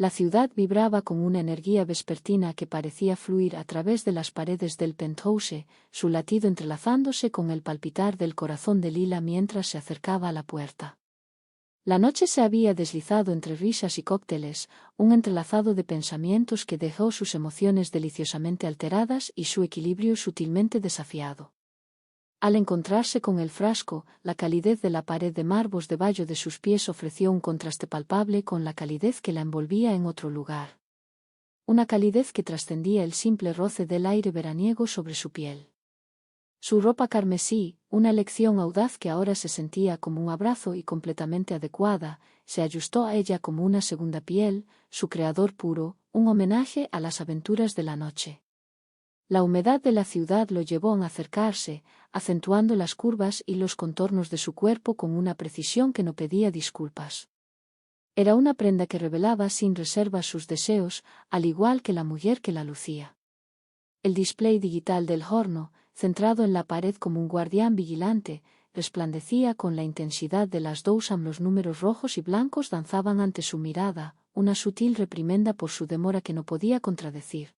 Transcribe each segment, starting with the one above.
La ciudad vibraba con una energía vespertina que parecía fluir a través de las paredes del penthouse, su latido entrelazándose con el palpitar del corazón de Lila mientras se acercaba a la puerta. La noche se había deslizado entre risas y cócteles, un entrelazado de pensamientos que dejó sus emociones deliciosamente alteradas y su equilibrio sutilmente desafiado. Al encontrarse con el frasco, la calidez de la pared de mármol debajo de sus pies ofreció un contraste palpable con la calidez que la envolvía en otro lugar. Una calidez que trascendía el simple roce del aire veraniego sobre su piel. Su ropa carmesí, una elección audaz que ahora se sentía como un abrazo y completamente adecuada, se ajustó a ella como una segunda piel, su creador puro, un homenaje a las aventuras de la noche. La humedad de la ciudad lo llevó a acercarse, acentuando las curvas y los contornos de su cuerpo con una precisión que no pedía disculpas. Era una prenda que revelaba sin reservas sus deseos, al igual que la mujer que la lucía. El display digital del horno, centrado en la pared como un guardián vigilante, resplandecía con la intensidad de las dousam. Los números rojos y blancos danzaban ante su mirada, una sutil reprimenda por su demora que no podía contradecir.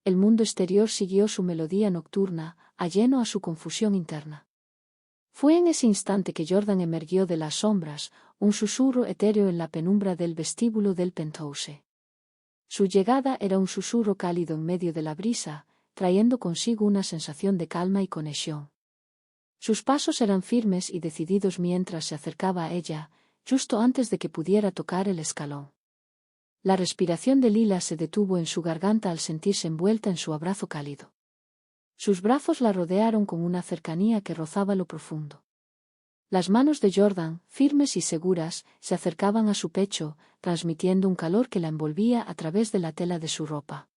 El mundo exterior siguió su melodía nocturna, ajeno a su confusión interna. Fue en ese instante que Jordan emergió de las sombras, un susurro etéreo en la penumbra del vestíbulo del penthouse. Su llegada era un susurro cálido en medio de la brisa, trayendo consigo una sensación de calma y conexión. Sus pasos eran firmes y decididos mientras se acercaba a ella, justo antes de que pudiera tocar el escalón. La respiración de Lila se detuvo en su garganta al sentirse envuelta en su abrazo cálido. Sus brazos la rodearon con una cercanía que rozaba lo profundo. Las manos de Jordan, firmes y seguras, se acercaban a su pecho, transmitiendo un calor que la envolvía a través de la tela de su ropa.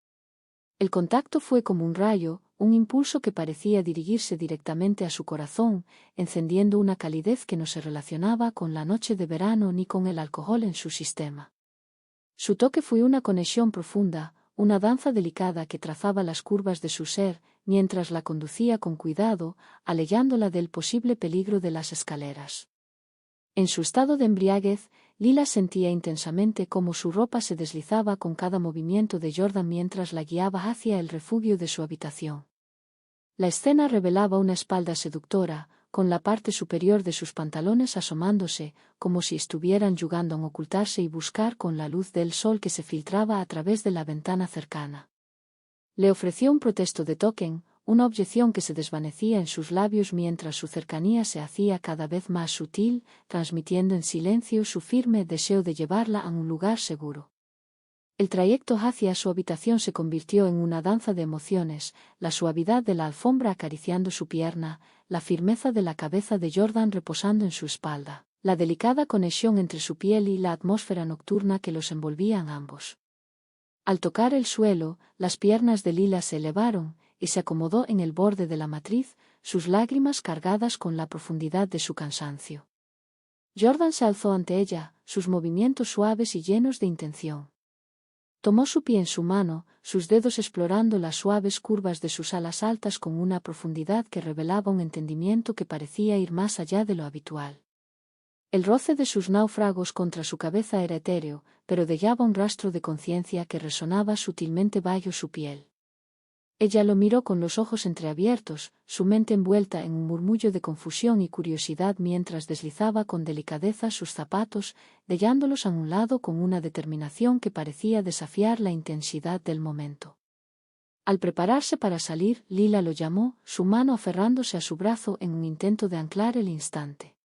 El contacto fue como un rayo, un impulso que parecía dirigirse directamente a su corazón, encendiendo una calidez que no se relacionaba con la noche de verano ni con el alcohol en su sistema. Su toque fue una conexión profunda, una danza delicada que trazaba las curvas de su ser, mientras la conducía con cuidado, alejándola del posible peligro de las escaleras. En su estado de embriaguez, Lila sentía intensamente cómo su ropa se deslizaba con cada movimiento de Jordan mientras la guiaba hacia el refugio de su habitación. La escena revelaba una espalda seductora, con la parte superior de sus pantalones asomándose, como si estuvieran jugando a ocultarse y buscar con la luz del sol que se filtraba a través de la ventana cercana. Le ofreció un protesto de token, una objeción que se desvanecía en sus labios mientras su cercanía se hacía cada vez más sutil, transmitiendo en silencio su firme deseo de llevarla a un lugar seguro. El trayecto hacia su habitación se convirtió en una danza de emociones, la suavidad de la alfombra acariciando su pierna, la firmeza de la cabeza de Jordan reposando en su espalda, la delicada conexión entre su piel y la atmósfera nocturna que los envolvían ambos. Al tocar el suelo, las piernas de Lila se elevaron, y se acomodó en el borde de la matriz, sus lágrimas cargadas con la profundidad de su cansancio. Jordan se alzó ante ella, sus movimientos suaves y llenos de intención. Tomó su pie en su mano, sus dedos explorando las suaves curvas de sus alas altas con una profundidad que revelaba un entendimiento que parecía ir más allá de lo habitual. El roce de sus náufragos contra su cabeza era etéreo, pero dejaba un rastro de conciencia que resonaba sutilmente bajo su piel. Ella lo miró con los ojos entreabiertos, su mente envuelta en un murmullo de confusión y curiosidad mientras deslizaba con delicadeza sus zapatos, dejándolos a un lado con una determinación que parecía desafiar la intensidad del momento. Al prepararse para salir, Lila lo llamó, su mano aferrándose a su brazo en un intento de anclar el instante.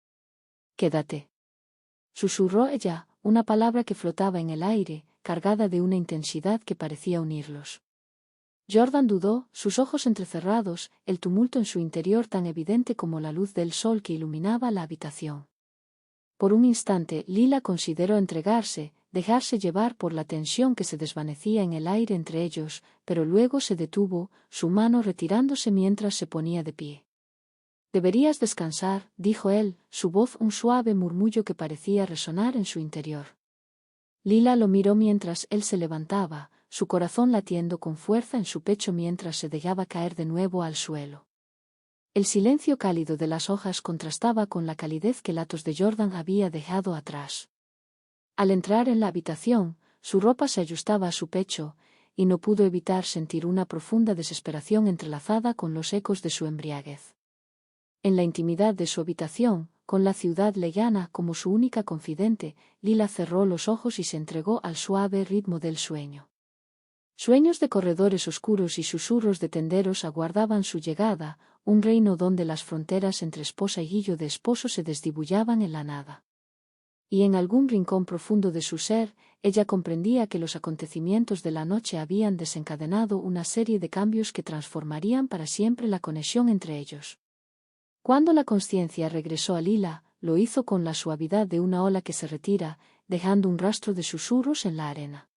«Quédate», susurró ella, una palabra que flotaba en el aire, cargada de una intensidad que parecía unirlos. Jordan dudó, sus ojos entrecerrados, el tumulto en su interior tan evidente como la luz del sol que iluminaba la habitación. Por un instante, Lila consideró entregarse, dejarse llevar por la tensión que se desvanecía en el aire entre ellos, pero luego se detuvo, su mano retirándose mientras se ponía de pie. «Deberías descansar», dijo él, su voz un suave murmullo que parecía resonar en su interior. Lila lo miró mientras él se levantaba, su corazón latiendo con fuerza en su pecho mientras se dejaba caer de nuevo al suelo. El silencio cálido de las hojas contrastaba con la calidez que el atos de Jordan había dejado atrás. Al entrar en la habitación, su ropa se ajustaba a su pecho, y no pudo evitar sentir una profunda desesperación entrelazada con los ecos de su embriaguez. En la intimidad de su habitación, con la ciudad lejana como su única confidente, Lila cerró los ojos y se entregó al suave ritmo del sueño. Sueños de corredores oscuros y susurros de tenderos aguardaban su llegada, un reino donde las fronteras entre esposa y guillo de esposo se desdibullaban en la nada. Y en algún rincón profundo de su ser, ella comprendía que los acontecimientos de la noche habían desencadenado una serie de cambios que transformarían para siempre la conexión entre ellos. Cuando la conciencia regresó a Lila, lo hizo con la suavidad de una ola que se retira, dejando un rastro de susurros en la arena.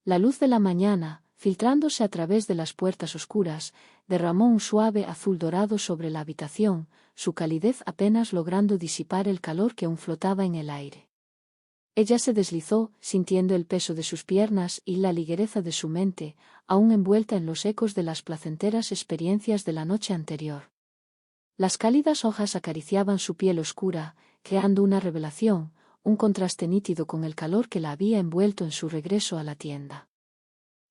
La luz de la mañana, filtrándose a través de las puertas oscuras, derramó un suave azul dorado sobre la habitación, su calidez apenas logrando disipar el calor que aún flotaba en el aire. Ella se deslizó, sintiendo el peso de sus piernas y la ligereza de su mente, aún envuelta en los ecos de las placenteras experiencias de la noche anterior. Las cálidas hojas acariciaban su piel oscura, creando una revelación, un contraste nítido con el calor que la había envuelto en su regreso a la tienda.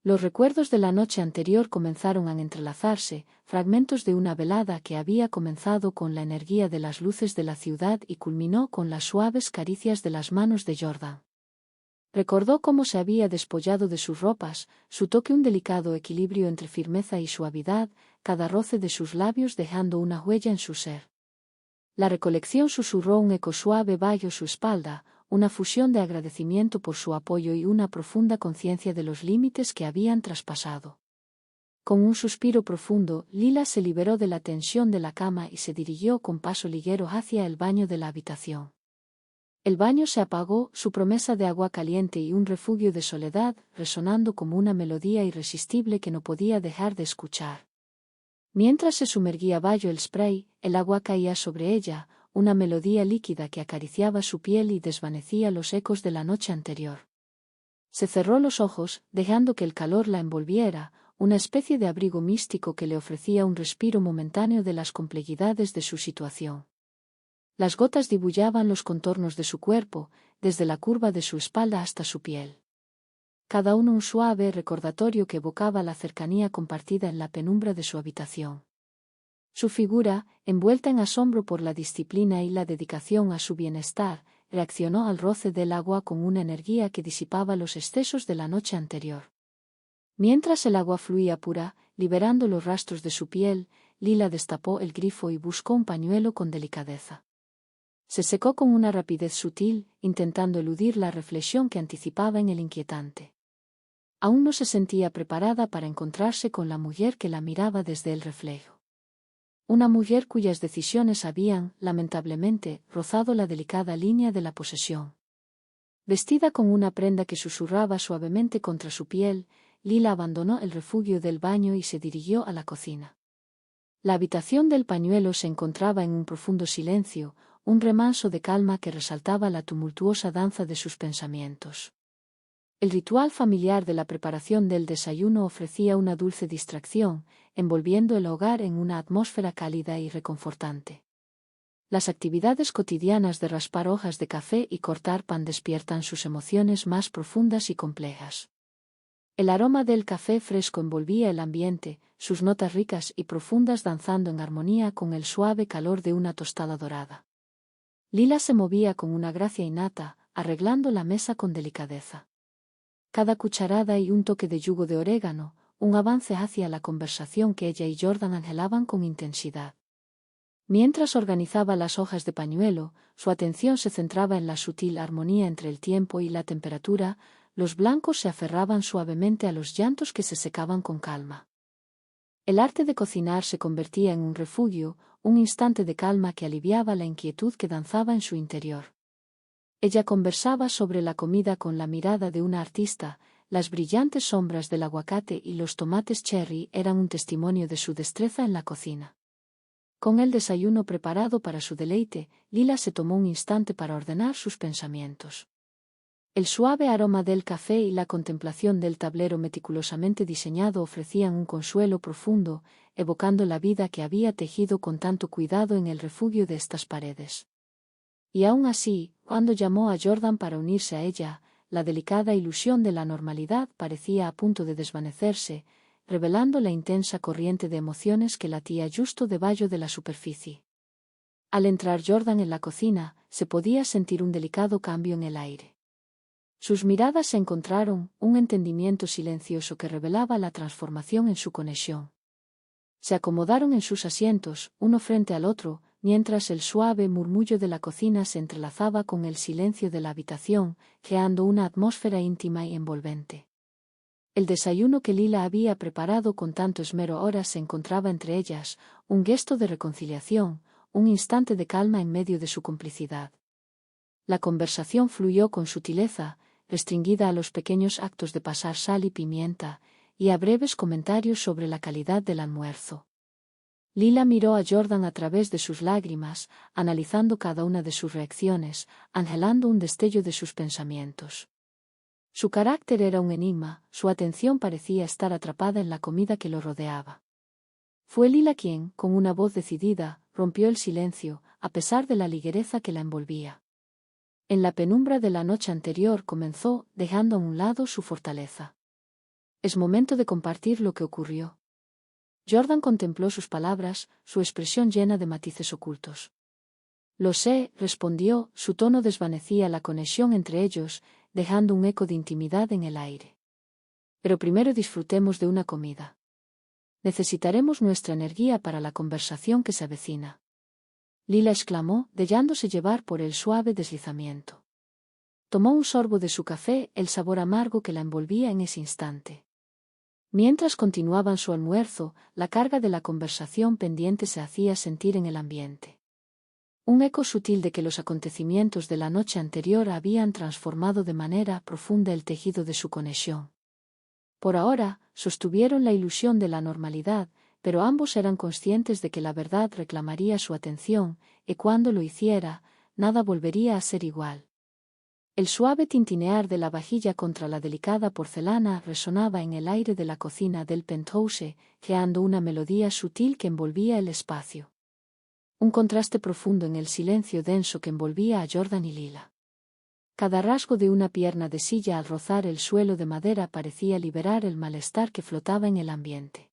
Los recuerdos de la noche anterior comenzaron a entrelazarse, fragmentos de una velada que había comenzado con la energía de las luces de la ciudad y culminó con las suaves caricias de las manos de Jordan. Recordó cómo se había despollado de sus ropas, su toque un delicado equilibrio entre firmeza y suavidad, cada roce de sus labios dejando una huella en su ser. La recolección susurró un eco suave bajo su espalda, una fusión de agradecimiento por su apoyo y una profunda conciencia de los límites que habían traspasado. Con un suspiro profundo, Lila se liberó de la tensión de la cama y se dirigió con paso ligero hacia el baño de la habitación. El baño se apagó, su promesa de agua caliente y un refugio de soledad, resonando como una melodía irresistible que no podía dejar de escuchar. Mientras se sumergía bajo el spray, el agua caía sobre ella, una melodía líquida que acariciaba su piel y desvanecía los ecos de la noche anterior. Se cerró los ojos, dejando que el calor la envolviera, una especie de abrigo místico que le ofrecía un respiro momentáneo de las complejidades de su situación. Las gotas dibujaban los contornos de su cuerpo, desde la curva de su espalda hasta su piel. Cada uno un suave recordatorio que evocaba la cercanía compartida en la penumbra de su habitación. Su figura, envuelta en asombro por la disciplina y la dedicación a su bienestar, reaccionó al roce del agua con una energía que disipaba los excesos de la noche anterior. Mientras el agua fluía pura, liberando los rastros de su piel, Lila destapó el grifo y buscó un pañuelo con delicadeza. Se secó con una rapidez sutil, intentando eludir la reflexión que anticipaba en el inquietante. Aún no se sentía preparada para encontrarse con la mujer que la miraba desde el reflejo. Una mujer cuyas decisiones habían, lamentablemente, rozado la delicada línea de la posesión. Vestida con una prenda que susurraba suavemente contra su piel, Lila abandonó el refugio del baño y se dirigió a la cocina. La habitación del pañuelo se encontraba en un profundo silencio, un remanso de calma que resaltaba la tumultuosa danza de sus pensamientos. El ritual familiar de la preparación del desayuno ofrecía una dulce distracción, envolviendo el hogar en una atmósfera cálida y reconfortante. Las actividades cotidianas de raspar hojas de café y cortar pan despiertan sus emociones más profundas y complejas. El aroma del café fresco envolvía el ambiente, sus notas ricas y profundas danzando en armonía con el suave calor de una tostada dorada. Lila se movía con una gracia innata, arreglando la mesa con delicadeza. Cada cucharada y un toque de yugo de orégano, un avance hacia la conversación que ella y Jordan anhelaban con intensidad. Mientras organizaba las hojas de pañuelo, su atención se centraba en la sutil armonía entre el tiempo y la temperatura, los blancos se aferraban suavemente a los llantos que se secaban con calma. El arte de cocinar se convertía en un refugio, un instante de calma que aliviaba la inquietud que danzaba en su interior. Ella conversaba sobre la comida con la mirada de una artista, las brillantes sombras del aguacate y los tomates cherry eran un testimonio de su destreza en la cocina. Con el desayuno preparado para su deleite, Lila se tomó un instante para ordenar sus pensamientos. El suave aroma del café y la contemplación del tablero meticulosamente diseñado ofrecían un consuelo profundo, evocando la vida que había tejido con tanto cuidado en el refugio de estas paredes. Y aún así, cuando llamó a Jordan para unirse a ella, la delicada ilusión de la normalidad parecía a punto de desvanecerse, revelando la intensa corriente de emociones que latía justo debajo de la superficie. Al entrar Jordan en la cocina, se podía sentir un delicado cambio en el aire. Sus miradas se encontraron, un entendimiento silencioso que revelaba la transformación en su conexión. Se acomodaron en sus asientos, uno frente al otro, mientras el suave murmullo de la cocina se entrelazaba con el silencio de la habitación, creando una atmósfera íntima y envolvente. El desayuno que Lila había preparado con tanto esmero ahora se encontraba entre ellas, un gesto de reconciliación, un instante de calma en medio de su complicidad. La conversación fluyó con sutileza, restringida a los pequeños actos de pasar sal y pimienta, y a breves comentarios sobre la calidad del almuerzo. Lila miró a Jordan a través de sus lágrimas, analizando cada una de sus reacciones, anhelando un destello de sus pensamientos. Su carácter era un enigma, su atención parecía estar atrapada en la comida que lo rodeaba. Fue Lila quien, con una voz decidida, rompió el silencio, a pesar de la ligereza que la envolvía. En la penumbra de la noche anterior comenzó, dejando a un lado su fortaleza. Es momento de compartir lo que ocurrió. Jordan contempló sus palabras, su expresión llena de matices ocultos. Lo sé, respondió, su tono desvanecía la conexión entre ellos, dejando un eco de intimidad en el aire. Pero primero disfrutemos de una comida. Necesitaremos nuestra energía para la conversación que se avecina. Lila exclamó, dejándose llevar por el suave deslizamiento. Tomó un sorbo de su café, el sabor amargo que la envolvía en ese instante. Mientras continuaban su almuerzo, la carga de la conversación pendiente se hacía sentir en el ambiente. Un eco sutil de que los acontecimientos de la noche anterior habían transformado de manera profunda el tejido de su conexión. Por ahora, sostuvieron la ilusión de la normalidad, pero ambos eran conscientes de que la verdad reclamaría su atención, y cuando lo hiciera, nada volvería a ser igual. El suave tintinear de la vajilla contra la delicada porcelana resonaba en el aire de la cocina del penthouse, creando una melodía sutil que envolvía el espacio. Un contraste profundo en el silencio denso que envolvía a Jordan y Lila. Cada rasgo de una pierna de silla al rozar el suelo de madera parecía liberar el malestar que flotaba en el ambiente.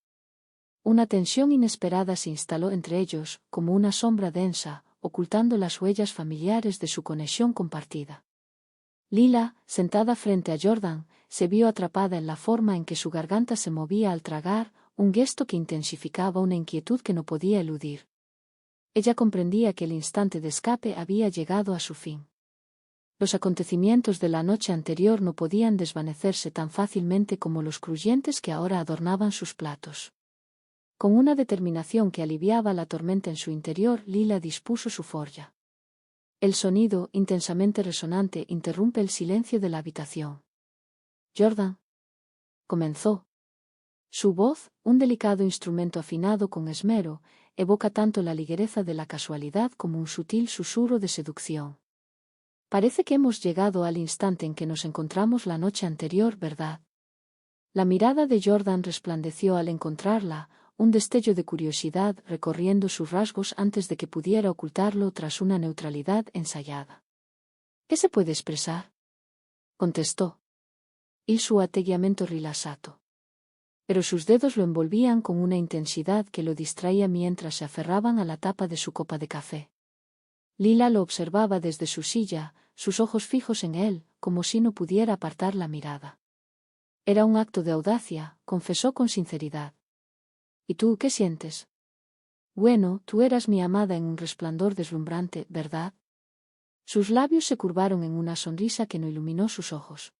Una tensión inesperada se instaló entre ellos, como una sombra densa, ocultando las huellas familiares de su conexión compartida. Lila, sentada frente a Jordan, se vio atrapada en la forma en que su garganta se movía al tragar, un gesto que intensificaba una inquietud que no podía eludir. Ella comprendía que el instante de escape había llegado a su fin. Los acontecimientos de la noche anterior no podían desvanecerse tan fácilmente como los crujientes que ahora adornaban sus platos. Con una determinación que aliviaba la tormenta en su interior, Lila dispuso su forja. El sonido, intensamente resonante, interrumpe el silencio de la habitación. Jordan. Comenzó. Su voz, un delicado instrumento afinado con esmero, evoca tanto la ligereza de la casualidad como un sutil susurro de seducción. Parece que hemos llegado al instante en que nos encontramos la noche anterior, ¿verdad? La mirada de Jordan resplandeció al encontrarla, un destello de curiosidad recorriendo sus rasgos antes de que pudiera ocultarlo tras una neutralidad ensayada. ¿Qué se puede expresar?, contestó. Il suo atteggiamento rilassato. Pero sus dedos lo envolvían con una intensidad que lo distraía mientras se aferraban a la tapa de su copa de café. Lila lo observaba desde su silla, sus ojos fijos en él, como si no pudiera apartar la mirada. Era un acto de audacia, confesó con sinceridad. ¿Y tú qué sientes? Bueno, tú eras mi amada en un resplandor deslumbrante, ¿verdad? Sus labios se curvaron en una sonrisa que no iluminó sus ojos.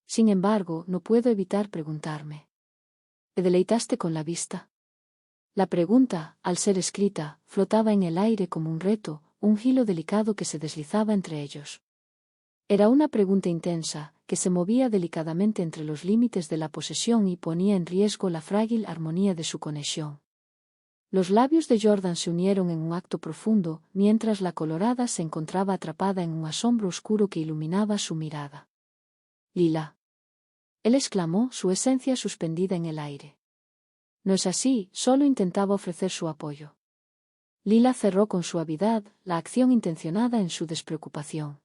Sin embargo, no puedo evitar preguntarme. ¿Te deleitaste con la vista? La pregunta, al ser escrita, flotaba en el aire como un reto, un hilo delicado que se deslizaba entre ellos. Era una pregunta intensa, que se movía delicadamente entre los límites de la posesión y ponía en riesgo la frágil armonía de su conexión. Los labios de Jordan se unieron en un acto profundo, mientras la colorada se encontraba atrapada en un asombro oscuro que iluminaba su mirada. Lila. Él exclamó, su esencia suspendida en el aire. No es así, solo intentaba ofrecer su apoyo. Lila cerró con suavidad, la acción intencionada en su despreocupación.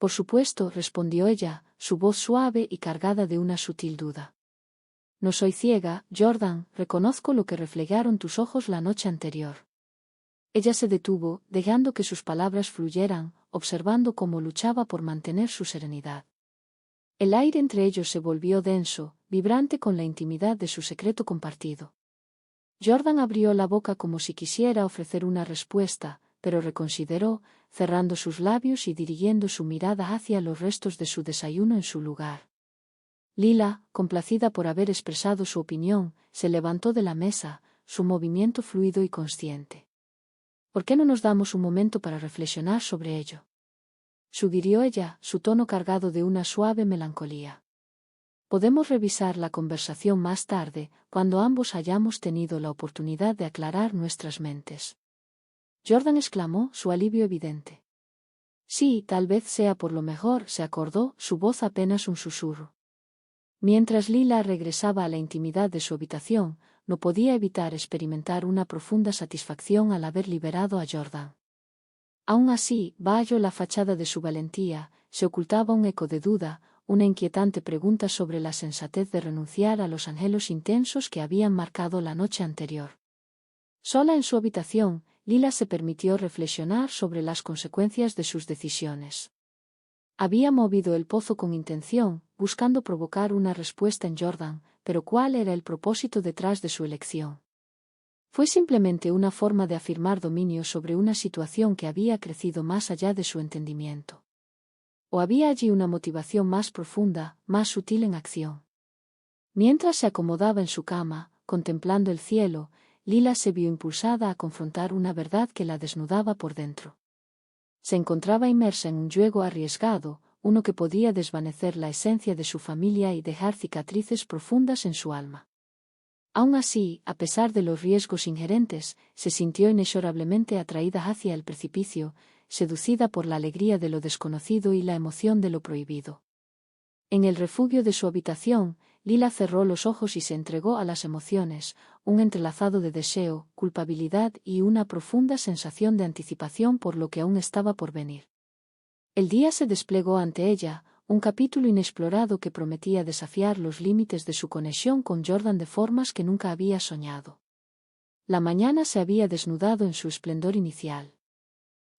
Por supuesto, respondió ella, su voz suave y cargada de una sutil duda. No soy ciega, Jordan, reconozco lo que reflejaron tus ojos la noche anterior. Ella se detuvo, dejando que sus palabras fluyeran, observando cómo luchaba por mantener su serenidad. El aire entre ellos se volvió denso, vibrante con la intimidad de su secreto compartido. Jordan abrió la boca como si quisiera ofrecer una respuesta, pero reconsideró, cerrando sus labios y dirigiendo su mirada hacia los restos de su desayuno en su lugar. Lila, complacida por haber expresado su opinión, se levantó de la mesa, su movimiento fluido y consciente. ¿Por qué no nos damos un momento para reflexionar sobre ello? Sugirió ella, su tono cargado de una suave melancolía. Podemos revisar la conversación más tarde, cuando ambos hayamos tenido la oportunidad de aclarar nuestras mentes. Jordan exclamó, su alivio evidente. Sí, tal vez sea por lo mejor, se acordó, su voz apenas un susurro. Mientras Lila regresaba a la intimidad de su habitación, no podía evitar experimentar una profunda satisfacción al haber liberado a Jordan. Aún así, bajo la fachada de su valentía, se ocultaba un eco de duda, una inquietante pregunta sobre la sensatez de renunciar a los anhelos intensos que habían marcado la noche anterior. Sola en su habitación, Lila se permitió reflexionar sobre las consecuencias de sus decisiones. Había movido el pozo con intención, buscando provocar una respuesta en Jordan, pero ¿cuál era el propósito detrás de su elección? Fue simplemente una forma de afirmar dominio sobre una situación que había crecido más allá de su entendimiento. ¿O había allí una motivación más profunda, más sutil en acción? Mientras se acomodaba en su cama, contemplando el cielo, Lila se vio impulsada a confrontar una verdad que la desnudaba por dentro. Se encontraba inmersa en un juego arriesgado, uno que podía desvanecer la esencia de su familia y dejar cicatrices profundas en su alma. Aún así, a pesar de los riesgos inherentes, se sintió inexorablemente atraída hacia el precipicio, seducida por la alegría de lo desconocido y la emoción de lo prohibido. En el refugio de su habitación, Lila cerró los ojos y se entregó a las emociones, un entrelazado de deseo, culpabilidad y una profunda sensación de anticipación por lo que aún estaba por venir. El día se desplegó ante ella, un capítulo inexplorado que prometía desafiar los límites de su conexión con Jordan de formas que nunca había soñado. La mañana se había desnudado en su esplendor inicial.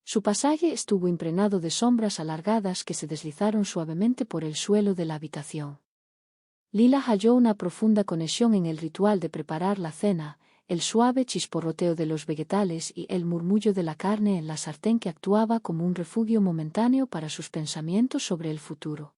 Su pasaje estuvo impregnado de sombras alargadas que se deslizaron suavemente por el suelo de la habitación. Lila halló una profunda conexión en el ritual de preparar la cena, el suave chisporroteo de los vegetales y el murmullo de la carne en la sartén que actuaba como un refugio momentáneo para sus pensamientos sobre el futuro.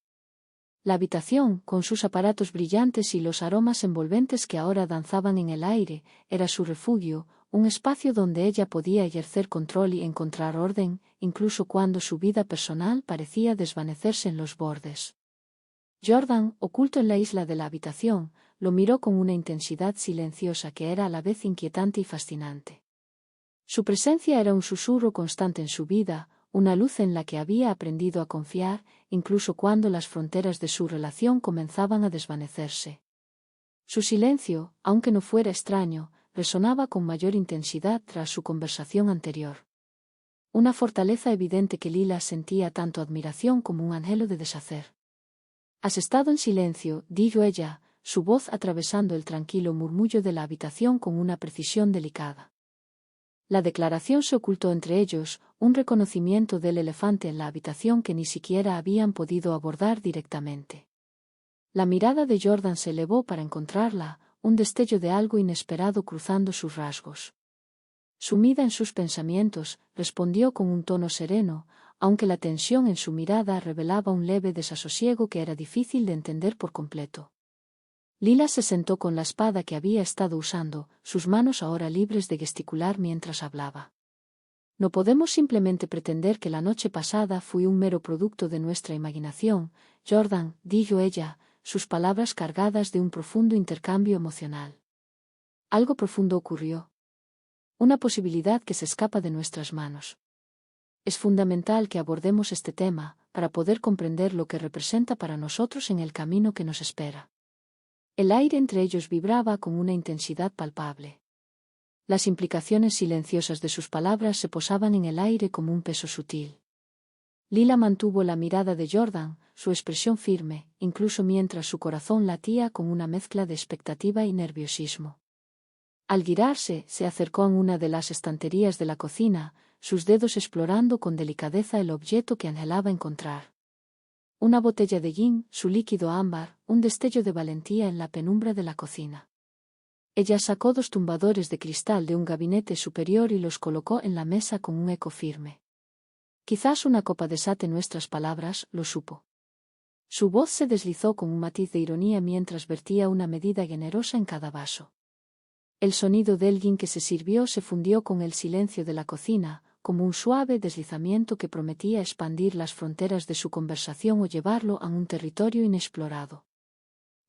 La habitación, con sus aparatos brillantes y los aromas envolventes que ahora danzaban en el aire, era su refugio, un espacio donde ella podía ejercer control y encontrar orden, incluso cuando su vida personal parecía desvanecerse en los bordes. Jordan, oculto en la isla de la habitación, lo miró con una intensidad silenciosa que era a la vez inquietante y fascinante. Su presencia era un susurro constante en su vida, una luz en la que había aprendido a confiar, incluso cuando las fronteras de su relación comenzaban a desvanecerse. Su silencio, aunque no fuera extraño, resonaba con mayor intensidad tras su conversación anterior. Una fortaleza evidente que Lila sentía tanto admiración como un anhelo de deshacer. «Has estado en silencio», dijo ella, su voz atravesando el tranquilo murmullo de la habitación con una precisión delicada. La declaración se ocultó entre ellos, un reconocimiento del elefante en la habitación que ni siquiera habían podido abordar directamente. La mirada de Jordan se elevó para encontrarla, un destello de algo inesperado cruzando sus rasgos. Sumida en sus pensamientos, respondió con un tono sereno, aunque la tensión en su mirada revelaba un leve desasosiego que era difícil de entender por completo. Lila se sentó con la espada que había estado usando, sus manos ahora libres de gesticular mientras hablaba. No podemos simplemente pretender que la noche pasada fue un mero producto de nuestra imaginación, Jordan, dijo ella, sus palabras cargadas de un profundo intercambio emocional. Algo profundo ocurrió. Una posibilidad que se escapa de nuestras manos. Es fundamental que abordemos este tema, para poder comprender lo que representa para nosotros en el camino que nos espera. El aire entre ellos vibraba con una intensidad palpable. Las implicaciones silenciosas de sus palabras se posaban en el aire como un peso sutil. Lila mantuvo la mirada de Jordan, su expresión firme, incluso mientras su corazón latía con una mezcla de expectativa y nerviosismo. Al girarse, se acercó a una de las estanterías de la cocina, sus dedos explorando con delicadeza el objeto que anhelaba encontrar. Una botella de gin, su líquido ámbar, un destello de valentía en la penumbra de la cocina. Ella sacó 2 tumbadores de cristal de un gabinete superior y los colocó en la mesa con un eco firme. Quizás una copa desate nuestras palabras, lo supo. Su voz se deslizó con un matiz de ironía mientras vertía una medida generosa en cada vaso. El sonido del gin que se sirvió se fundió con el silencio de la cocina, como un suave deslizamiento que prometía expandir las fronteras de su conversación o llevarlo a un territorio inexplorado.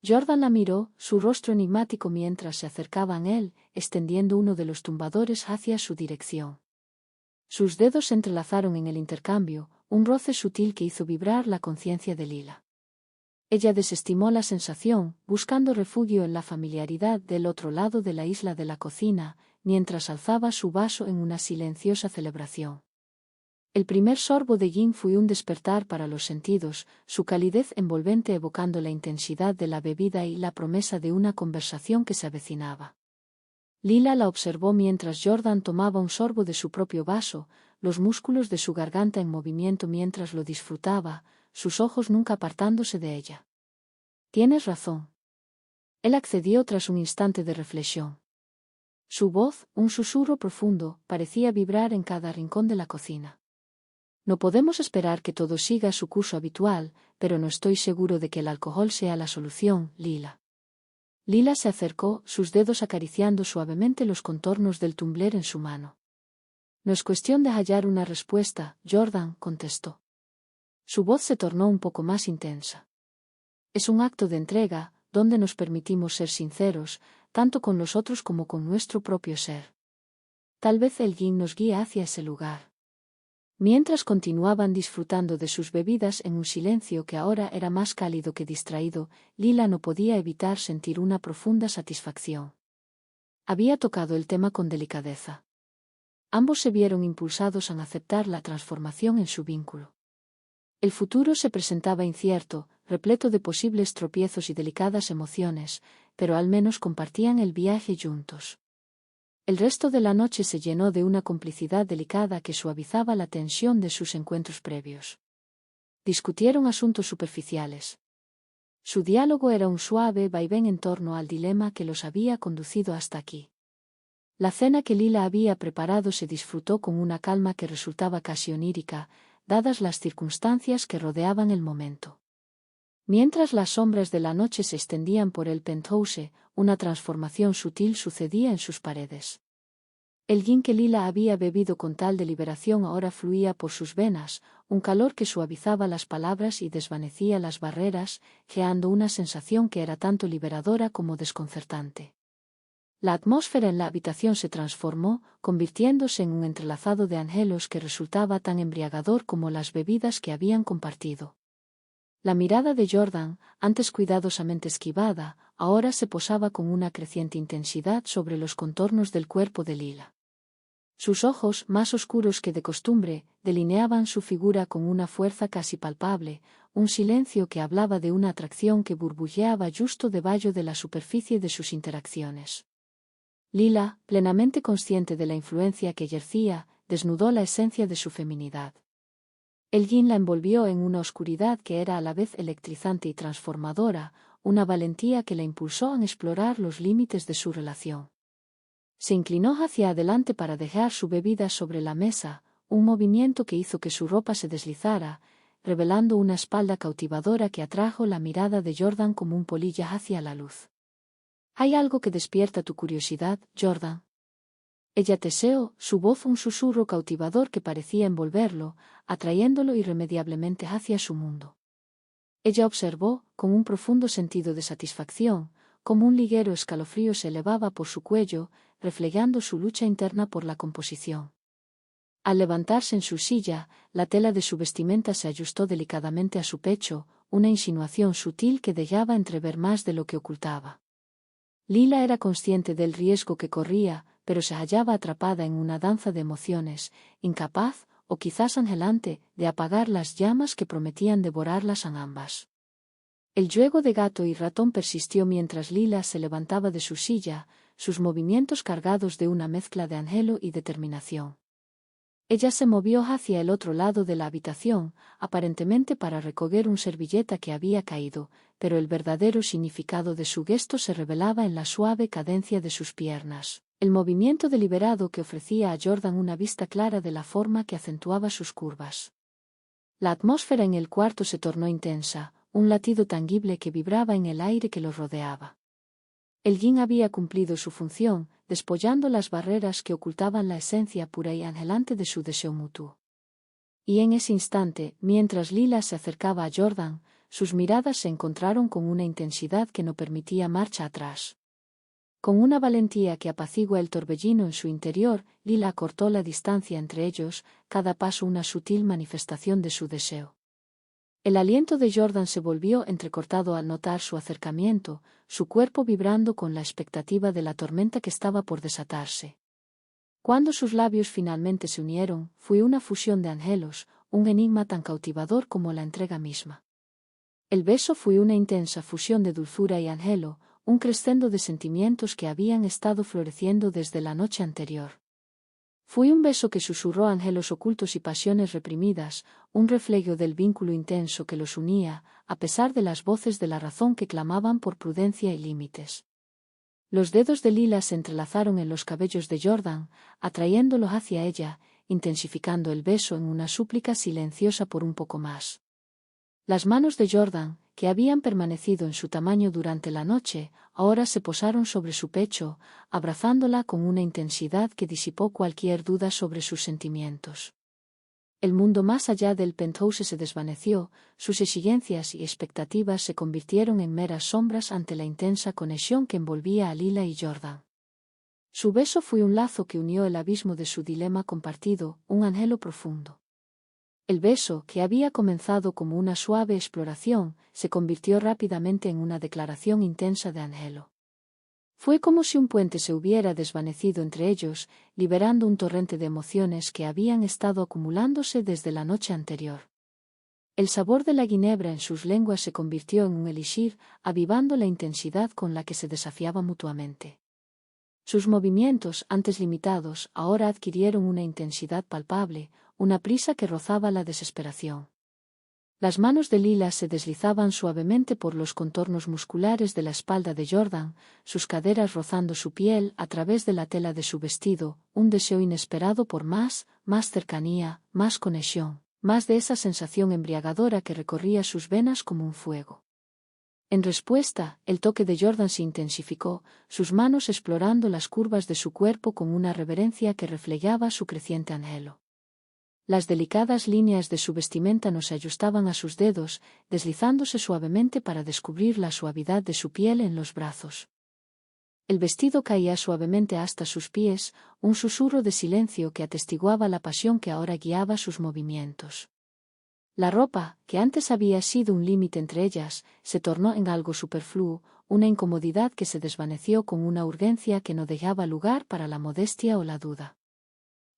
Jordan la miró, su rostro enigmático mientras se acercaban a él, extendiendo uno de los tumbadores hacia su dirección. Sus dedos se entrelazaron en el intercambio, un roce sutil que hizo vibrar la conciencia de Lila. Ella desestimó la sensación, buscando refugio en la familiaridad del otro lado de la isla de la cocina, mientras alzaba su vaso en una silenciosa celebración. El primer sorbo de gin fue un despertar para los sentidos, su calidez envolvente evocando la intensidad de la bebida y la promesa de una conversación que se avecinaba. Lila la observó mientras Jordan tomaba un sorbo de su propio vaso, los músculos de su garganta en movimiento mientras lo disfrutaba, sus ojos nunca apartándose de ella. «Tienes razón». Él accedió tras un instante de reflexión. Su voz, un susurro profundo, parecía vibrar en cada rincón de la cocina. «No podemos esperar que todo siga su curso habitual, pero no estoy seguro de que el alcohol sea la solución, Lila». Lila se acercó, sus dedos acariciando suavemente los contornos del tumbler en su mano. «No es cuestión de hallar una respuesta», Jordan contestó. Su voz se tornó un poco más intensa. «Es un acto de entrega, donde nos permitimos ser sinceros, tanto con los otros como con nuestro propio ser. Tal vez el gin nos guíe hacia ese lugar». Mientras continuaban disfrutando de sus bebidas en un silencio que ahora era más cálido que distraído, Lila no podía evitar sentir una profunda satisfacción. Había tocado el tema con delicadeza. Ambos se vieron impulsados a aceptar la transformación en su vínculo. El futuro se presentaba incierto, repleto de posibles tropiezos y delicadas emociones, pero al menos compartían el viaje juntos. El resto de la noche se llenó de una complicidad delicada que suavizaba la tensión de sus encuentros previos. Discutieron asuntos superficiales. Su diálogo era un suave vaivén en torno al dilema que los había conducido hasta aquí. La cena que Lila había preparado se disfrutó con una calma que resultaba casi onírica, dadas las circunstancias que rodeaban el momento. Mientras las sombras de la noche se extendían por el penthouse, una transformación sutil sucedía en sus paredes. El gin que Lila había bebido con tal deliberación ahora fluía por sus venas, un calor que suavizaba las palabras y desvanecía las barreras, creando una sensación que era tanto liberadora como desconcertante. La atmósfera en la habitación se transformó, convirtiéndose en un entrelazado de anhelos que resultaba tan embriagador como las bebidas que habían compartido. La mirada de Jordan, antes cuidadosamente esquivada, ahora se posaba con una creciente intensidad sobre los contornos del cuerpo de Lila. Sus ojos, más oscuros que de costumbre, delineaban su figura con una fuerza casi palpable, un silencio que hablaba de una atracción que burbujeaba justo debajo de la superficie de sus interacciones. Lila, plenamente consciente de la influencia que ejercía, desnudó la esencia de su feminidad. El yin la envolvió en una oscuridad que era a la vez electrizante y transformadora, una valentía que la impulsó a explorar los límites de su relación. Se inclinó hacia adelante para dejar su bebida sobre la mesa, un movimiento que hizo que su ropa se deslizara, revelando una espalda cautivadora que atrajo la mirada de Jordan como un polilla hacia la luz. «¿Hay algo que despierta tu curiosidad, Jordan?» Ella teseó, su voz un susurro cautivador que parecía envolverlo, atrayéndolo irremediablemente hacia su mundo. Ella observó, con un profundo sentido de satisfacción, cómo un ligero escalofrío se elevaba por su cuello, reflejando su lucha interna por la composición. Al levantarse en su silla, la tela de su vestimenta se ajustó delicadamente a su pecho, una insinuación sutil que dejaba entrever más de lo que ocultaba. Lila era consciente del riesgo que corría, pero se hallaba atrapada en una danza de emociones, incapaz, o quizás anhelante, de apagar las llamas que prometían devorarlas a ambas. El juego de gato y ratón persistió mientras Lila se levantaba de su silla, sus movimientos cargados de una mezcla de anhelo y determinación. Ella se movió hacia el otro lado de la habitación, aparentemente para recoger una servilleta que había caído, pero el verdadero significado de su gesto se revelaba en la suave cadencia de sus piernas, el movimiento deliberado que ofrecía a Jordan una vista clara de la forma que acentuaba sus curvas. La atmósfera en el cuarto se tornó intensa, un latido tangible que vibraba en el aire que los rodeaba. El yin había cumplido su función, despollando las barreras que ocultaban la esencia pura y anhelante de su deseo mutuo. Y en ese instante, mientras Lila se acercaba a Jordan, sus miradas se encontraron con una intensidad que no permitía marcha atrás. Con una valentía que apacigua el torbellino en su interior, Lila acortó la distancia entre ellos, cada paso una sutil manifestación de su deseo. El aliento de Jordan se volvió entrecortado al notar su acercamiento, su cuerpo vibrando con la expectativa de la tormenta que estaba por desatarse. Cuando sus labios finalmente se unieron, fue una fusión de anhelos, un enigma tan cautivador como la entrega misma. El beso fue una intensa fusión de dulzura y anhelo, un crescendo de sentimientos que habían estado floreciendo desde la noche anterior. Fue un beso que susurró anhelos ocultos y pasiones reprimidas, un reflejo del vínculo intenso que los unía, a pesar de las voces de la razón que clamaban por prudencia y límites. Los dedos de Lila se entrelazaron en los cabellos de Jordan, atrayéndolo hacia ella, intensificando el beso en una súplica silenciosa por un poco más. Las manos de Jordan, que habían permanecido en su tamaño durante la noche, ahora se posaron sobre su pecho, abrazándola con una intensidad que disipó cualquier duda sobre sus sentimientos. El mundo más allá del penthouse se desvaneció, sus exigencias y expectativas se convirtieron en meras sombras ante la intensa conexión que envolvía a Lila y Jordan. Su beso fue un lazo que unió el abismo de su dilema compartido, un anhelo profundo. El beso, que había comenzado como una suave exploración, se convirtió rápidamente en una declaración intensa de anhelo. Fue como si un puente se hubiera desvanecido entre ellos, liberando un torrente de emociones que habían estado acumulándose desde la noche anterior. El sabor de la ginebra en sus lenguas se convirtió en un elixir, avivando la intensidad con la que se desafiaban mutuamente. Sus movimientos, antes limitados, ahora adquirieron una intensidad palpable, una prisa que rozaba la desesperación. Las manos de Lila se deslizaban suavemente por los contornos musculares de la espalda de Jordan, sus caderas rozando su piel a través de la tela de su vestido, un deseo inesperado por más cercanía, más conexión, más de esa sensación embriagadora que recorría sus venas como un fuego. En respuesta, el toque de Jordan se intensificó, sus manos explorando las curvas de su cuerpo con una reverencia que reflejaba su creciente anhelo. Las delicadas líneas de su vestimenta no se ajustaban a sus dedos, deslizándose suavemente para descubrir la suavidad de su piel en los brazos. El vestido caía suavemente hasta sus pies, un susurro de silencio que atestiguaba la pasión que ahora guiaba sus movimientos. La ropa, que antes había sido un límite entre ellas, se tornó en algo superfluo, una incomodidad que se desvaneció con una urgencia que no dejaba lugar para la modestia o la duda.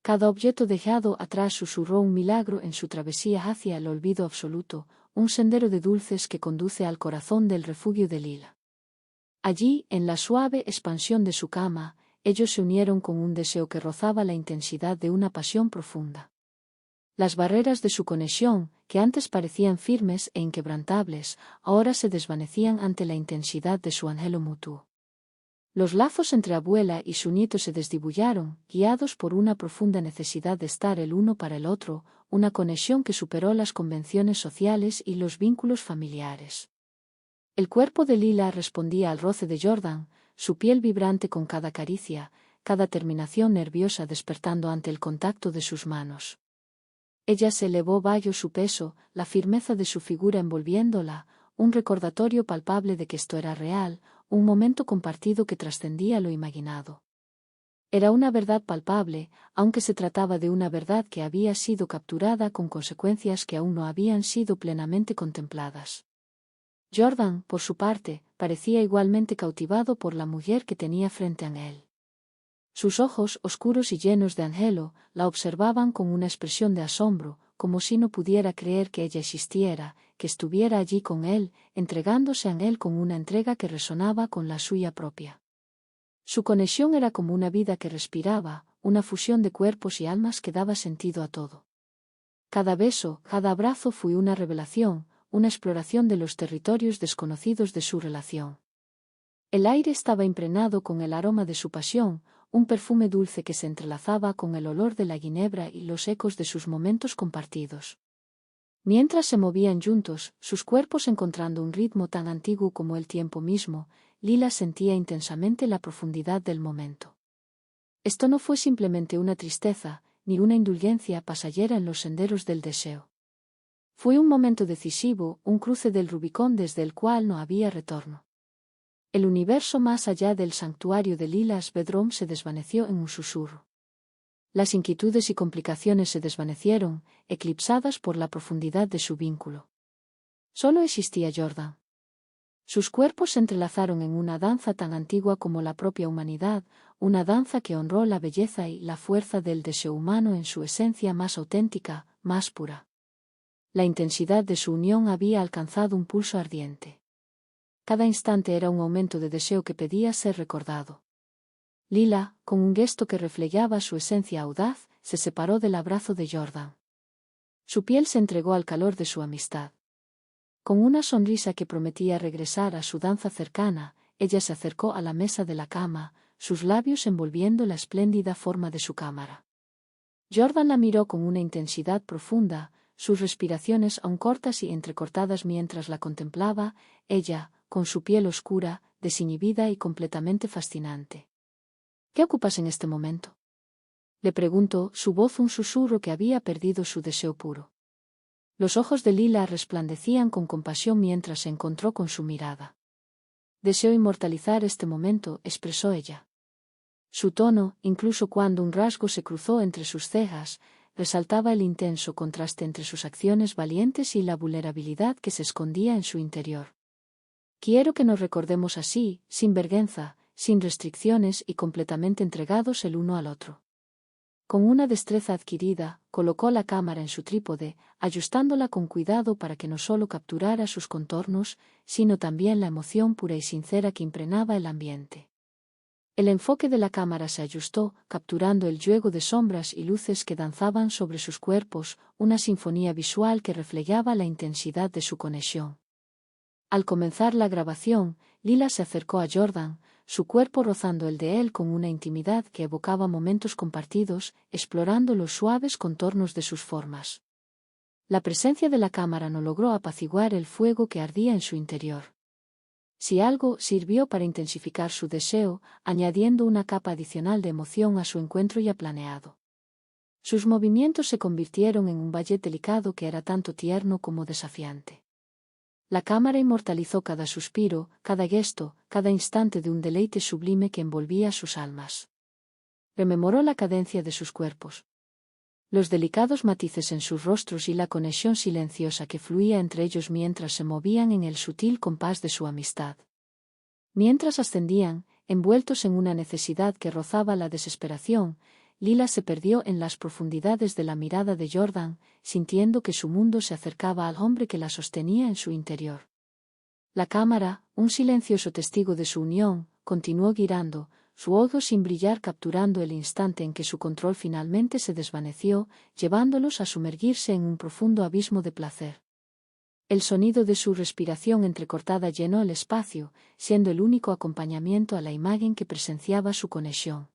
Cada objeto dejado atrás susurró un milagro en su travesía hacia el olvido absoluto, un sendero de dulces que conduce al corazón del refugio de Lila. Allí, en la suave expansión de su cama, ellos se unieron con un deseo que rozaba la intensidad de una pasión profunda. Las barreras de su conexión, que antes parecían firmes e inquebrantables, ahora se desvanecían ante la intensidad de su anhelo mutuo. Los lazos entre abuela y su nieto se desdibullaron, guiados por una profunda necesidad de estar el uno para el otro, una conexión que superó las convenciones sociales y los vínculos familiares. El cuerpo de Lila respondía al roce de Jordan, su piel vibrante con cada caricia, cada terminación nerviosa despertando ante el contacto de sus manos. Ella se elevó bajo su peso, la firmeza de su figura envolviéndola, un recordatorio palpable de que esto era real, un momento compartido que trascendía lo imaginado. Era una verdad palpable, aunque se trataba de una verdad que había sido capturada con consecuencias que aún no habían sido plenamente contempladas. Jordan, por su parte, parecía igualmente cautivado por la mujer que tenía frente a él. Sus ojos, oscuros y llenos de anhelo, la observaban con una expresión de asombro, como si no pudiera creer que ella existiera, que estuviera allí con él, entregándose a él con una entrega que resonaba con la suya propia. Su conexión era como una vida que respiraba, una fusión de cuerpos y almas que daba sentido a todo. Cada beso, cada abrazo fue una revelación, una exploración de los territorios desconocidos de su relación. El aire estaba impregnado con el aroma de su pasión, un perfume dulce que se entrelazaba con el olor de la ginebra y los ecos de sus momentos compartidos. Mientras se movían juntos, sus cuerpos encontrando un ritmo tan antiguo como el tiempo mismo, Lila sentía intensamente la profundidad del momento. Esto no fue simplemente una tristeza, ni una indulgencia pasajera en los senderos del deseo. Fue un momento decisivo, un cruce del Rubicón desde el cual no había retorno. El universo más allá del santuario de Lilas Bedroom se desvaneció en un susurro. Las inquietudes y complicaciones se desvanecieron, eclipsadas por la profundidad de su vínculo. Solo existía Jordan. Sus cuerpos se entrelazaron en una danza tan antigua como la propia humanidad, una danza que honró la belleza y la fuerza del deseo humano en su esencia más auténtica, más pura. La intensidad de su unión había alcanzado un pulso ardiente. Cada instante era un aumento de deseo que pedía ser recordado. Lila, con un gesto que reflejaba su esencia audaz, se separó del abrazo de Jordan. Su piel se entregó al calor de su amistad. Con una sonrisa que prometía regresar a su danza cercana, ella se acercó a la mesa de la cama, sus labios envolviendo la espléndida forma de su cámara. Jordan la miró con una intensidad profunda, sus respiraciones aún cortas y entrecortadas mientras la contemplaba, ella, con su piel oscura, desinhibida y completamente fascinante. ¿Qué ocupas en este momento?, le preguntó, su voz un susurro que había perdido su deseo puro. Los ojos de Lila resplandecían con compasión mientras se encontró con su mirada. Deseo inmortalizar este momento, expresó ella. Su tono, incluso cuando un rasgo se cruzó entre sus cejas, resaltaba el intenso contraste entre sus acciones valientes y la vulnerabilidad que se escondía en su interior. Quiero que nos recordemos así, sin vergüenza, sin restricciones y completamente entregados el uno al otro. Con una destreza adquirida, colocó la cámara en su trípode, ajustándola con cuidado para que no solo capturara sus contornos, sino también la emoción pura y sincera que impregnaba el ambiente. El enfoque de la cámara se ajustó, capturando el juego de sombras y luces que danzaban sobre sus cuerpos, una sinfonía visual que reflejaba la intensidad de su conexión. Al comenzar la grabación, Lila se acercó a Jordan, su cuerpo rozando el de él con una intimidad que evocaba momentos compartidos, explorando los suaves contornos de sus formas. La presencia de la cámara no logró apaciguar el fuego que ardía en su interior. Si algo, sirvió para intensificar su deseo, añadiendo una capa adicional de emoción a su encuentro ya planeado. Sus movimientos se convirtieron en un ballet delicado que era tanto tierno como desafiante. La cámara inmortalizó cada suspiro, cada gesto, cada instante de un deleite sublime que envolvía sus almas. Rememoró la cadencia de sus cuerpos, los delicados matices en sus rostros y la conexión silenciosa que fluía entre ellos mientras se movían en el sutil compás de su amistad. Mientras ascendían, envueltos en una necesidad que rozaba la desesperación, Lila se perdió en las profundidades de la mirada de Jordan, sintiendo que su mundo se acercaba al hombre que la sostenía en su interior. La cámara, un silencioso testigo de su unión, continuó girando, su ojo sin brillar capturando el instante en que su control finalmente se desvaneció, llevándolos a sumergirse en un profundo abismo de placer. El sonido de su respiración entrecortada llenó el espacio, siendo el único acompañamiento a la imagen que presenciaba su conexión.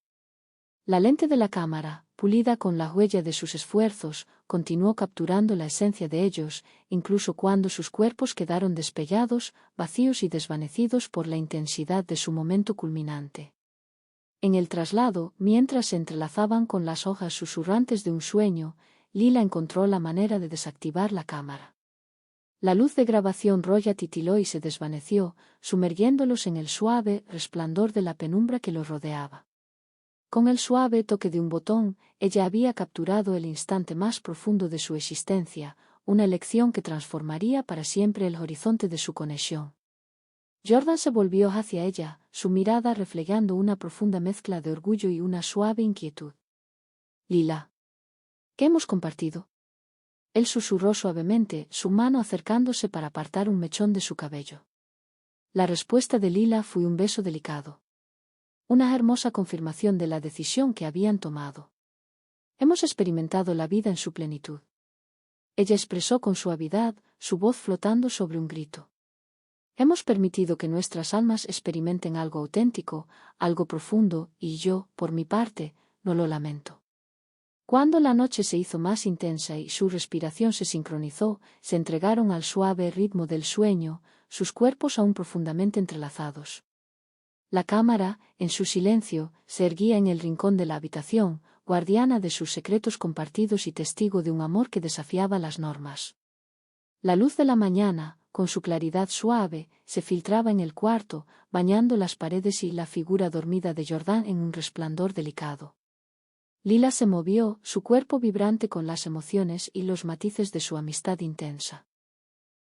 La lente de la cámara, pulida con la huella de sus esfuerzos, continuó capturando la esencia de ellos, incluso cuando sus cuerpos quedaron despellados, vacíos y desvanecidos por la intensidad de su momento culminante. En el traslado, mientras se entrelazaban con las hojas susurrantes de un sueño, Lila encontró la manera de desactivar la cámara. La luz de grabación roya titiló y se desvaneció, sumergiéndolos en el suave resplandor de la penumbra que los rodeaba. Con el suave toque de un botón, ella había capturado el instante más profundo de su existencia, una elección que transformaría para siempre el horizonte de su conexión. Jordan se volvió hacia ella, su mirada reflejando una profunda mezcla de orgullo y una suave inquietud. Lila. ¿Qué hemos compartido? Él susurró suavemente, su mano acercándose para apartar un mechón de su cabello. La respuesta de Lila fue un beso delicado. Una hermosa confirmación de la decisión que habían tomado. Hemos experimentado la vida en su plenitud. Ella expresó con suavidad, su voz flotando sobre un grito. Hemos permitido que nuestras almas experimenten algo auténtico, algo profundo, y yo, por mi parte, no lo lamento. Cuando la noche se hizo más intensa y su respiración se sincronizó, se entregaron al suave ritmo del sueño, sus cuerpos aún profundamente entrelazados. La cámara, en su silencio, se erguía en el rincón de la habitación, guardiana de sus secretos compartidos y testigo de un amor que desafiaba las normas. La luz de la mañana, con su claridad suave, se filtraba en el cuarto, bañando las paredes y la figura dormida de Jordan en un resplandor delicado. Lila se movió, su cuerpo vibrante con las emociones y los matices de su amistad intensa.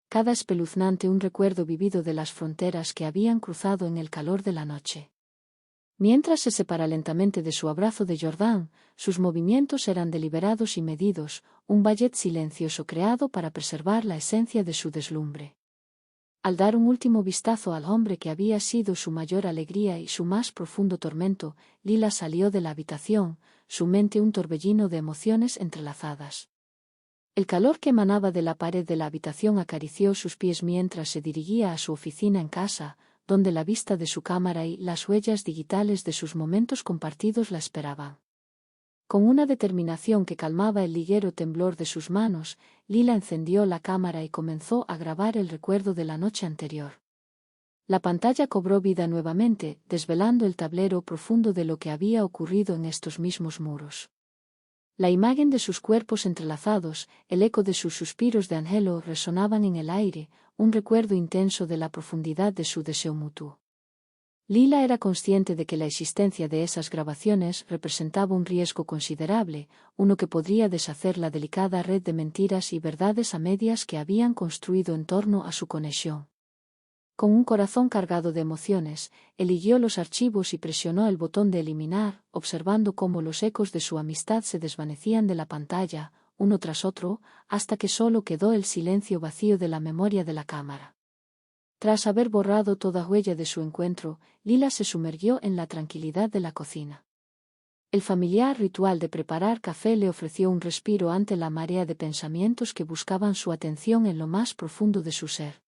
Cada espeluznante un recuerdo vivido de las fronteras que habían cruzado en el calor de la noche. Mientras se separa lentamente de su abrazo de Jordan, sus movimientos eran deliberados y medidos, un ballet silencioso creado para preservar la esencia de su deslumbre. Al dar un último vistazo al hombre que había sido su mayor alegría y su más profundo tormento, Lila salió de la habitación, su mente un torbellino de emociones entrelazadas. El calor que emanaba de la pared de la habitación acarició sus pies mientras se dirigía a su oficina en casa, donde la vista de su cámara y las huellas digitales de sus momentos compartidos la esperaban. Con una determinación que calmaba el ligero temblor de sus manos, Lila encendió la cámara y comenzó a grabar el recuerdo de la noche anterior. La pantalla cobró vida nuevamente, desvelando el tablero profundo de lo que había ocurrido en estos mismos muros. La imagen de sus cuerpos entrelazados, el eco de sus suspiros de anhelo resonaban en el aire, un recuerdo intenso de la profundidad de su deseo mutuo. Lila era consciente de que la existencia de esas grabaciones representaba un riesgo considerable, uno que podría deshacer la delicada red de mentiras y verdades a medias que habían construido en torno a su conexión. Con un corazón cargado de emociones, eligió los archivos y presionó el botón de eliminar, observando cómo los ecos de su amistad se desvanecían de la pantalla, uno tras otro, hasta que solo quedó el silencio vacío de la memoria de la cámara. Tras haber borrado toda huella de su encuentro, Lila se sumergió en la tranquilidad de la cocina. El familiar ritual de preparar café le ofreció un respiro ante la marea de pensamientos que buscaban su atención en lo más profundo de su ser.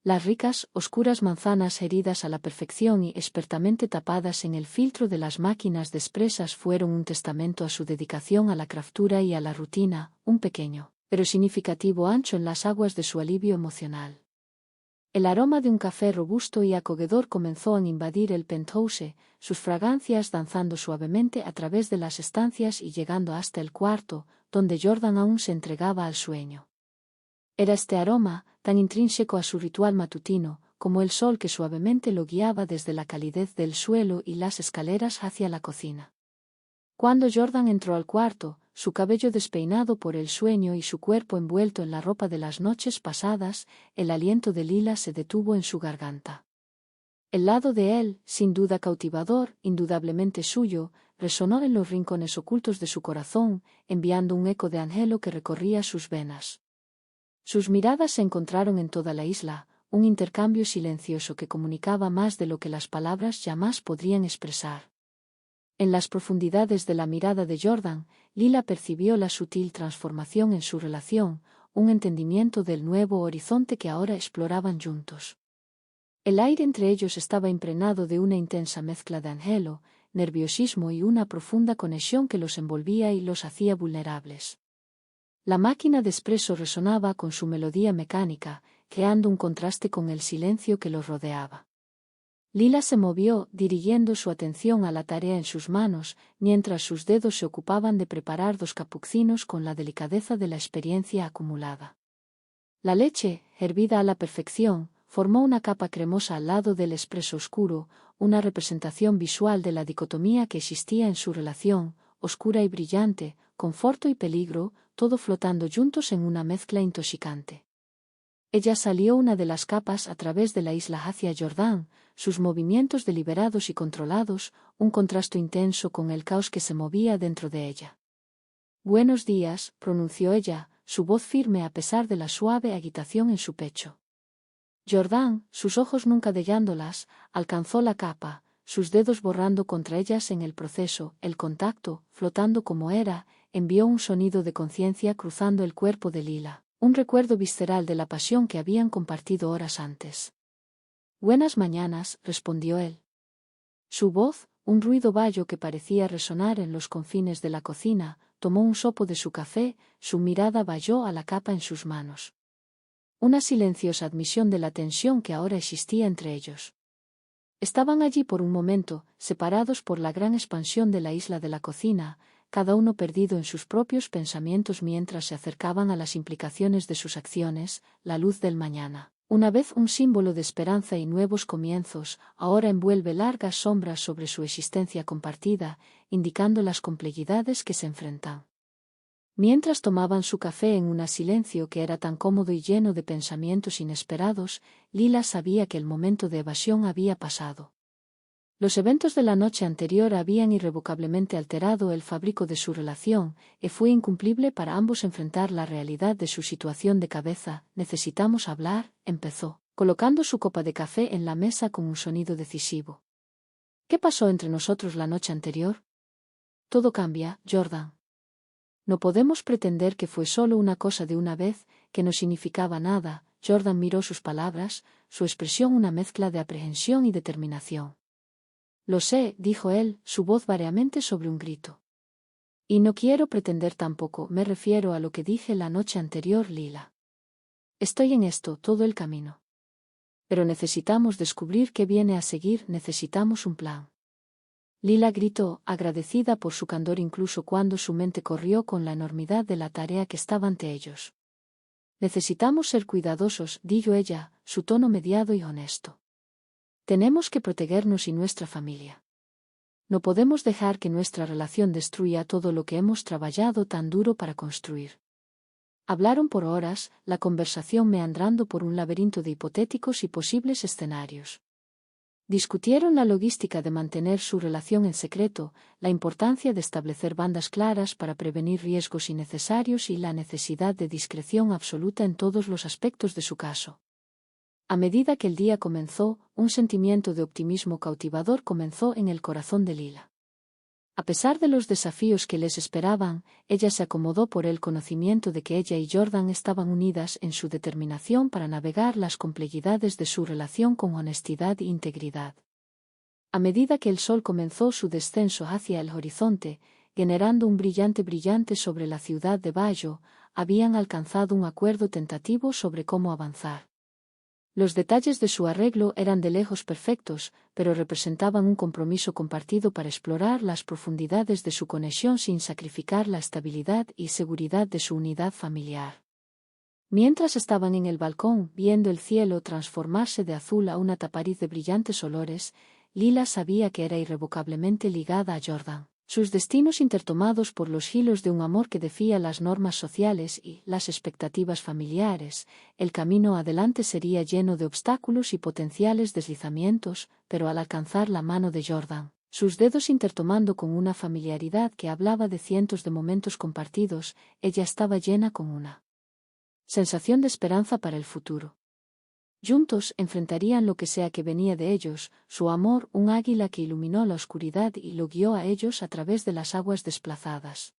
Las ricas, oscuras manzanas heridas a la perfección y expertamente tapadas en el filtro de las máquinas de expresas fueron un testamento a su dedicación a la craftura y a la rutina, un pequeño, pero significativo ancho en las aguas de su alivio emocional. El aroma de un café robusto y acogedor comenzó a invadir el penthouse, sus fragancias danzando suavemente a través de las estancias y llegando hasta el cuarto, donde Jordan aún se entregaba al sueño. Era este aroma, tan intrínseco a su ritual matutino, como el sol que suavemente lo guiaba desde la calidez del suelo y las escaleras hacia la cocina. Cuando Jordan entró al cuarto, su cabello despeinado por el sueño y su cuerpo envuelto en la ropa de las noches pasadas, el aliento de Lila se detuvo en su garganta. El lado de él, sin duda cautivador, indudablemente suyo, resonó en los rincones ocultos de su corazón, enviando un eco de anhelo que recorría sus venas. Sus miradas se encontraron en toda la isla, un intercambio silencioso que comunicaba más de lo que las palabras jamás podrían expresar. En las profundidades de la mirada de Jordan, Lila percibió la sutil transformación en su relación, un entendimiento del nuevo horizonte que ahora exploraban juntos. El aire entre ellos estaba impregnado de una intensa mezcla de anhelo, nerviosismo y una profunda conexión que los envolvía y los hacía vulnerables. La máquina de espresso resonaba con su melodía mecánica, creando un contraste con el silencio que los rodeaba. Lila se movió, dirigiendo su atención a la tarea en sus manos, mientras sus dedos se ocupaban de preparar 2 capuchinos con la delicadeza de la experiencia acumulada. La leche, hervida a la perfección, formó una capa cremosa al lado del espresso oscuro, una representación visual de la dicotomía que existía en su relación, oscura y brillante, conforto y peligro, todo flotando juntos en una mezcla intoxicante. Ella salió una de las capas a través de la isla hacia Jordán, sus movimientos deliberados y controlados, un contraste intenso con el caos que se movía dentro de ella. «Buenos días», pronunció ella, su voz firme a pesar de la suave agitación en su pecho. Jordán, sus ojos nunca dejándolas, alcanzó la capa, sus dedos borrando contra ellas en el proceso, el contacto, flotando como era, envió un sonido de conciencia cruzando el cuerpo de Lila, un recuerdo visceral de la pasión que habían compartido horas antes. «Buenas mañanas», respondió él. Su voz, un ruido bajo que parecía resonar en los confines de la cocina, tomó un sopo de su café, su mirada bajó a la capa en sus manos. Una silenciosa admisión de la tensión que ahora existía entre ellos. Estaban allí por un momento, separados por la gran expansión de la isla de la cocina, cada uno perdido en sus propios pensamientos mientras se acercaban a las implicaciones de sus acciones, la luz del mañana. Una vez un símbolo de esperanza y nuevos comienzos, ahora envuelve largas sombras sobre su existencia compartida, indicando las complejidades que se enfrentan. Mientras tomaban su café en un silencio que era tan cómodo y lleno de pensamientos inesperados, Lila sabía que el momento de evasión había pasado. Los eventos de la noche anterior habían irrevocablemente alterado el fabrico de su relación, y fue incumplible para ambos enfrentar la realidad de su situación de cabeza. «Necesitamos hablar», empezó, colocando su copa de café en la mesa con un sonido decisivo. «¿Qué pasó entre nosotros la noche anterior?» «Todo cambia, Jordan. No podemos pretender que fue solo una cosa de una vez, que no significaba nada». Jordan miró sus palabras, su expresión una mezcla de aprehensión y determinación. «Lo sé», dijo él, su voz vareamente sobre un grito. «Y no quiero pretender tampoco, me refiero a lo que dije la noche anterior, Lila. Estoy en esto todo el camino. Pero necesitamos descubrir qué viene a seguir, necesitamos un plan». Lila gritó, agradecida por su candor incluso cuando su mente corrió con la enormidad de la tarea que estaba ante ellos. «Necesitamos ser cuidadosos», dijo ella, su tono mediado y honesto. «Tenemos que protegernos y nuestra familia. No podemos dejar que nuestra relación destruya todo lo que hemos trabajado tan duro para construir». Hablaron por horas, la conversación meandrando por un laberinto de hipotéticos y posibles escenarios. Discutieron la logística de mantener su relación en secreto, la importancia de establecer bandas claras para prevenir riesgos innecesarios y la necesidad de discreción absoluta en todos los aspectos de su caso. A medida que el día comenzó, un sentimiento de optimismo cautivador comenzó en el corazón de Lila. A pesar de los desafíos que les esperaban, ella se acomodó por el conocimiento de que ella y Jordan estaban unidas en su determinación para navegar las complejidades de su relación con honestidad e integridad. A medida que el sol comenzó su descenso hacia el horizonte, generando un brillante sobre la ciudad de Bayo, habían alcanzado un acuerdo tentativo sobre cómo avanzar. Los detalles de su arreglo eran de lejos perfectos, pero representaban un compromiso compartido para explorar las profundidades de su conexión sin sacrificar la estabilidad y seguridad de su unidad familiar. Mientras estaban en el balcón, viendo el cielo transformarse de azul a una tapariz de brillantes olores, Lila sabía que era irrevocablemente ligada a Jordan. Sus destinos intertomados por los hilos de un amor que defía las normas sociales y las expectativas familiares, el camino adelante sería lleno de obstáculos y potenciales deslizamientos, pero al alcanzar la mano de Jordan, sus dedos intertomando con una familiaridad que hablaba de cientos de momentos compartidos, ella estaba llena con una sensación de esperanza para el futuro. Juntos enfrentarían lo que sea que venía de ellos, su amor, un águila que iluminó la oscuridad y lo guió a ellos a través de las aguas desplazadas.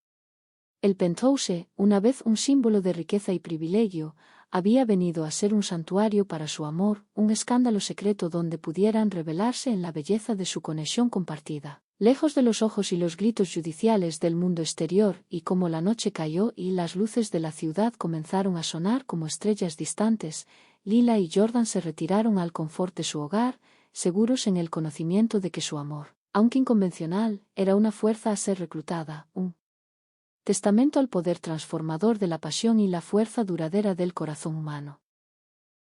El penthouse, una vez un símbolo de riqueza y privilegio, había venido a ser un santuario para su amor, un escándalo secreto donde pudieran revelarse en la belleza de su conexión compartida, lejos de los ojos y los gritos judiciales del mundo exterior, y como la noche cayó y las luces de la ciudad comenzaron a sonar como estrellas distantes, Lila y Jordan se retiraron al confort de su hogar, seguros en el conocimiento de que su amor, aunque inconvencional, era una fuerza a ser reclutada, un testamento al poder transformador de la pasión y la fuerza duradera del corazón humano.